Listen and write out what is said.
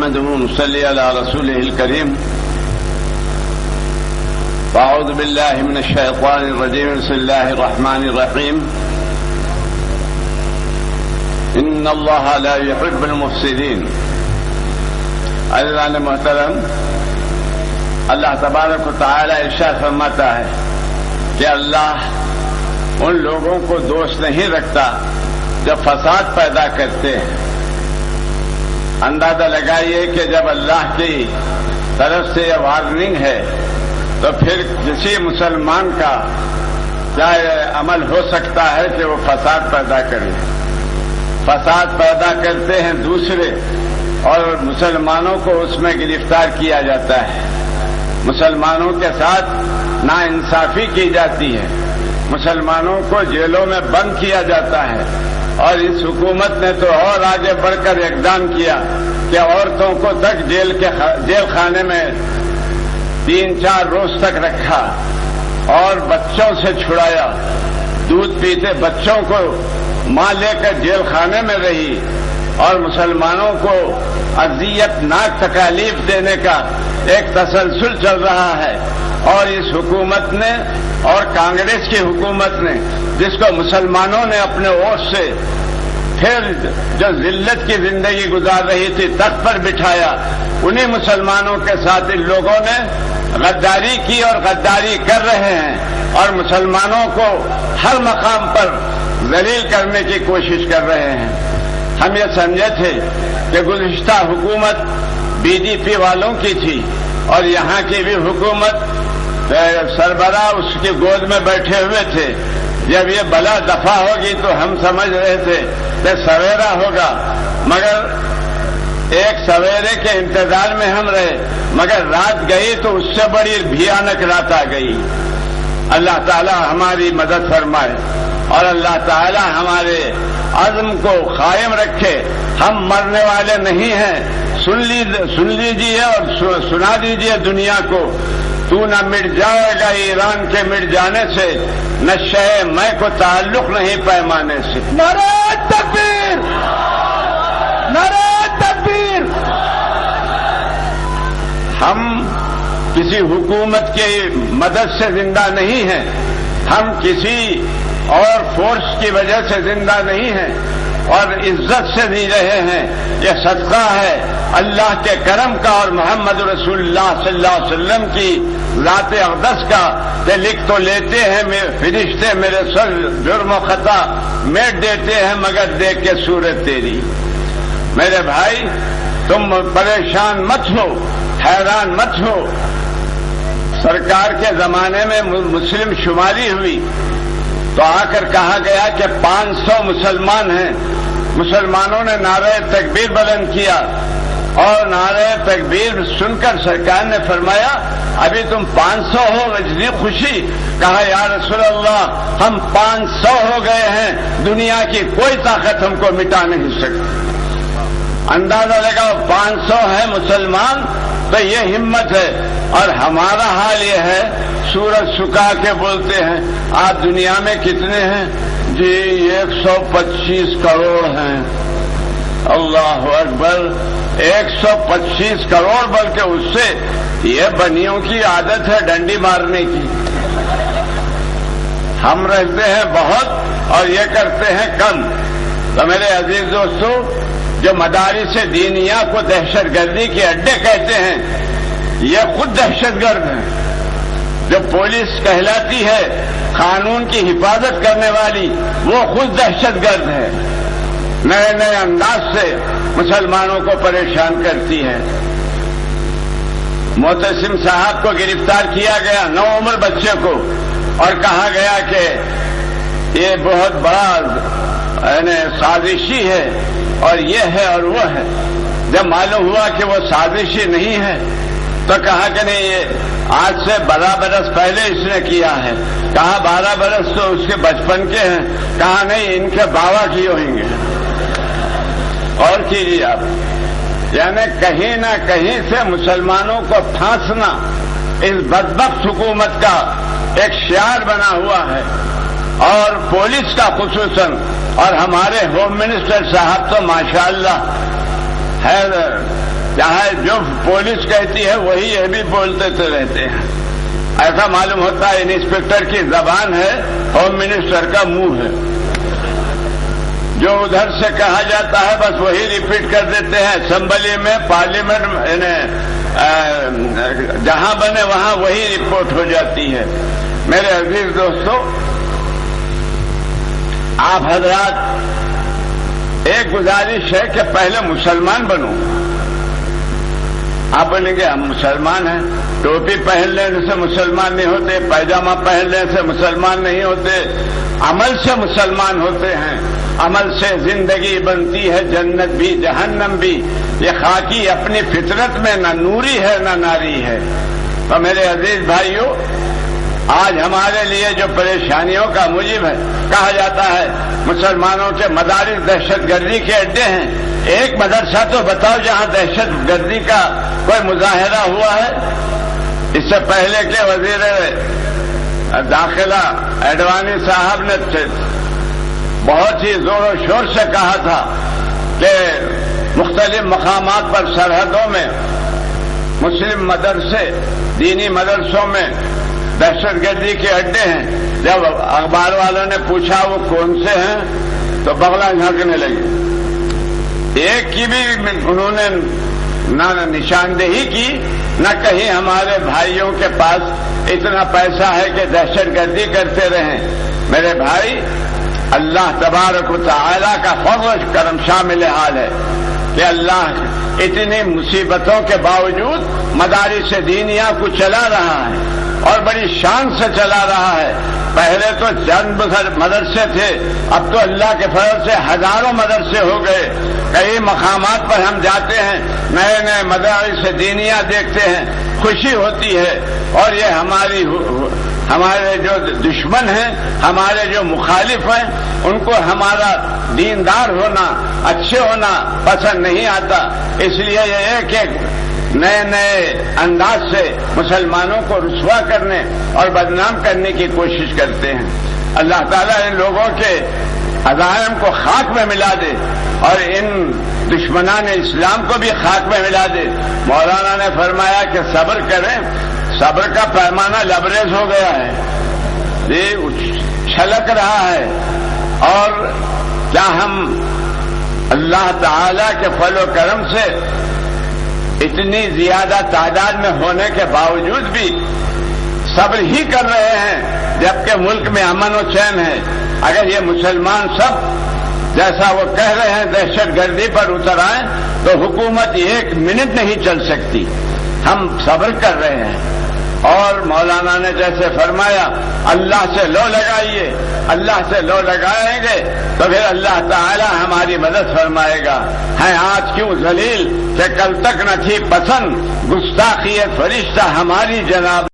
نحمده ونصلي على رسوله الكريم. أعوذ بالله من الشيطان الرجيم. بسم الله الرحمن الرحيم. إن الله لا يحب المفسدين. عزیزان محترم، اللہ تبارک و تعالی ارشاد فرماتا ہے کہ اللہ ان لوگوں کو دوست نہیں رکھتا جو فساد پیدا کرتے ہیں. اندازہ لگائیے کہ جب اللہ کی طرف سے یہ وارننگ ہے تو پھر کسی مسلمان کا کیا عمل ہو سکتا ہے کہ وہ فساد پیدا کرے. فساد پیدا کرتے ہیں دوسرے اور مسلمانوں کو اس میں گرفتار کیا جاتا ہے. مسلمانوں کے ساتھ ناانصافی کی جاتی ہے. مسلمانوں کو جیلوں میں بند کیا جاتا ہے. اور اس حکومت نے تو اور آگے بڑھ کر اقدام کیا کہ عورتوں کو تک جیل خانے میں 3-4 روز تک رکھا اور بچوں سے چھڑایا. دودھ پیتے بچوں کو ماں لے کر جیل خانے میں رہی اور مسلمانوں کو اذیت ناک تکالیف دینے کا ایک تسلسل چل رہا ہے. اور اس حکومت نے اور کانگریس کی حکومت نے جس کو مسلمانوں نے اپنے ووٹ سے پھر جو ذلت کی زندگی گزار رہی تھی تخت پر بٹھایا، انہی مسلمانوں کے ساتھ ان لوگوں نے غداری کی اور غداری کر رہے ہیں اور مسلمانوں کو ہر مقام پر ذلیل کرنے کی کوشش کر رہے ہیں. ہم یہ سمجھے تھے کہ گزشتہ حکومت بی جے پی والوں کی تھی اور یہاں کی بھی حکومت سربراہ اس کی گود میں بیٹھے ہوئے تھے. جب یہ بلا دفع ہوگی تو ہم سمجھ رہے تھے کہ سویرا ہوگا، مگر ایک سویرے کے انتظار میں ہم رہے، مگر رات گئی تو اس سے بڑی بھیانک رات آ گئی. اللہ تعالی ہماری مدد فرمائے اور اللہ تعالی ہمارے عزم کو قائم رکھے. ہم مرنے والے نہیں ہیں. سن لیجیے اور سنا دیجیے دنیا کو، تو نہ مٹ جائے گا ایران کے مٹ جانے سے، نشہ میں کو تعلق نہیں پیمانے سے. نعرہ تکبیر! نعرہ تکبیر! ہم کسی حکومت کی مدد سے زندہ نہیں ہیں، ہم کسی اور فورس کی وجہ سے زندہ نہیں ہیں اور عزت سے جی رہے ہیں. یہ صدقہ ہے اللہ کے کرم کا اور محمد رسول اللہ صلی اللہ علیہ وسلم کی ذات اقدس کا کہ لکھ تو لیتے ہیں فرشتے میرے سر جرم و خطا میٹ دیتے ہیں مگر دیکھ کے صورت تیری. میرے بھائی، تم پریشان مت ہو، حیران مت ہو. سرکار کے زمانے میں مسلم شماری ہوئی تو آ کر کہا گیا کہ 500 مسلمان ہیں. مسلمانوں نے نعرہ تکبیر بلند کیا اور نعرہ تکبیر سن کر سرکار نے فرمایا ابھی تم 500 ہو، اتنی خوشی. کہا یا رسول اللہ ہم 500 ہو گئے ہیں، دنیا کی کوئی طاقت ہم کو مٹا نہیں سکتی. اندازہ لگاؤ 500 ہیں مسلمان تو یہ ہمت ہے. اور ہمارا حال یہ ہے سورج سکا کے بولتے ہیں آپ دنیا میں کتنے ہیں؟ جی 125 کروڑ ہیں. اللہ اکبر! 125 کروڑ، بلکہ اس سے یہ بنیوں کی عادت ہے ڈنڈی مارنے کی. ہم رہتے ہیں بہت اور یہ کرتے ہیں کم. تو میرے عزیز دوستو، جو مدارس دینیہ کو دہشت گردی کے اڈے کہتے ہیں یہ خود دہشت گرد ہیں. جو پولیس کہلاتی ہے قانون کی حفاظت کرنے والی وہ خود دہشت گرد ہے. نئے نئے انداز سے مسلمانوں کو پریشان کرتی ہے. معتصم صاحب کو گرفتار کیا گیا، 9 عمر بچے کو، اور کہا گیا کہ یہ بہت بڑا سازشی ہے اور یہ ہے اور وہ ہے. جب معلوم ہوا کہ وہ سازشی نہیں ہے تو کہا کہ نہیں یہ آج سے 12 برس پہلے اس نے کیا ہے. کہا 12 برس تو اس کے بچپن کے ہیں. کہا نہیں ان کے باوا کیے ہوئیں گے. اور کیجیے آپ، یعنی کہیں نہ کہیں سے مسلمانوں کو پھانسنا اس بدبخت حکومت کا ایک شعار بنا ہوا ہے. اور پولیس کا خصوصاً اور ہمارے ہوم منسٹر صاحب تو ماشاءاللہ ہے چاہے جو پولیس کہتی ہے وہی یہ بھی بولتے تو رہتے ہیں. ایسا معلوم ہوتا ہے انسپکٹر کی زبان ہے، ہوم منسٹر کا منہ ہے. جو ادھر سے کہا جاتا ہے بس وہی ریپیٹ کر دیتے ہیں. اسمبلی میں، پارلیمنٹ، جہاں بنے وہاں وہی رپورٹ ہو جاتی ہے. میرے عزیز دوستو، آپ حضرات ایک گزارش ہے کہ پہلے مسلمان بنو. آپ بولیں گے ہم مسلمان ہیں، ٹوپی پہن لینے سے مسلمان نہیں ہوتے، پیجامہ پہن لینے سے مسلمان نہیں ہوتے، عمل سے مسلمان ہوتے ہیں. عمل سے زندگی بنتی ہے، جنت بھی جہنم بھی. یہ خاکی اپنی فطرت میں نہ نوری ہے نہ ناری ہے. تو میرے عزیز بھائیوں، آج ہمارے لیے جو پریشانیوں کا موجب ہے، کہا جاتا ہے مسلمانوں کے مدارس دہشت گردی کے اڈے ہیں. ایک مدرسہ تو بتاؤ جہاں دہشت گردی کا کوئی مظاہرہ ہوا ہے. اس سے پہلے کے وزیر داخلہ اڈوانی صاحب نے بہت ہی زور و شور سے کہا تھا کہ مختلف مقامات پر سرحدوں میں مسلم مدرسے، دینی مدرسوں میں دہشت گردی کے اڈے ہیں. جب اخبار والوں نے پوچھا وہ کون سے ہیں تو بغلا جھانکنے لگے. ایک کی بھی انہوں نے نہ نشاندہی کی، نہ کہیں ہمارے بھائیوں کے پاس اتنا پیسہ ہے کہ دہشت گردی کرتے رہیں. میرے بھائی، اللہ تبارک و تعالی کا فضل و کرم شامل حال ہے کہ اللہ اتنی مصیبتوں کے باوجود مدارس دینیہ کو چلا رہا ہے اور بڑی شان سے چلا رہا ہے. پہلے تو چند مدرسے تھے، اب تو اللہ کے فضل سے ہزاروں مدرسے ہو گئے. کئی مقامات پر ہم جاتے ہیں، نئے نئے مدارس دینیہ دیکھتے ہیں، خوشی ہوتی ہے. اور یہ ہمارے جو دشمن ہیں، ہمارے جو مخالف ہیں، ان کو ہمارا دیندار ہونا، اچھے ہونا پسند نہیں آتا. اس لیے یہ ایک ایک نئے نئے انداز سے مسلمانوں کو رسوا کرنے اور بدنام کرنے کی کوشش کرتے ہیں. اللہ تعالیٰ ان لوگوں کے عزائم کو خاک میں ملا دے اور ان دشمنان اسلام کو بھی خاک میں ملا دے. مولانا نے فرمایا کہ صبر کریں، صبر کا پیمانہ لبریز ہو گیا ہے، یہ چھلک رہا ہے. اور کیا ہم اللہ تعالی کے فضل و کرم سے اتنی زیادہ تعداد میں ہونے کے باوجود بھی صبر ہی کر رہے ہیں جبکہ ملک میں امن و چین ہے؟ اگر یہ مسلمان سب جیسا وہ کہہ رہے ہیں دہشت گردی پر اتر آئیں تو حکومت ایک منٹ نہیں چل سکتی. ہم صبر کر رہے ہیں. اور مولانا نے جیسے فرمایا اللہ سے لو لگائیے، اللہ سے لو لگائیں گے تو پھر اللہ تعالی ہماری مدد فرمائے گا. ہیں آج کیوں ذلیل کہ کل تک نہ تھی پسند گستاخی فرشتہ ہماری جناب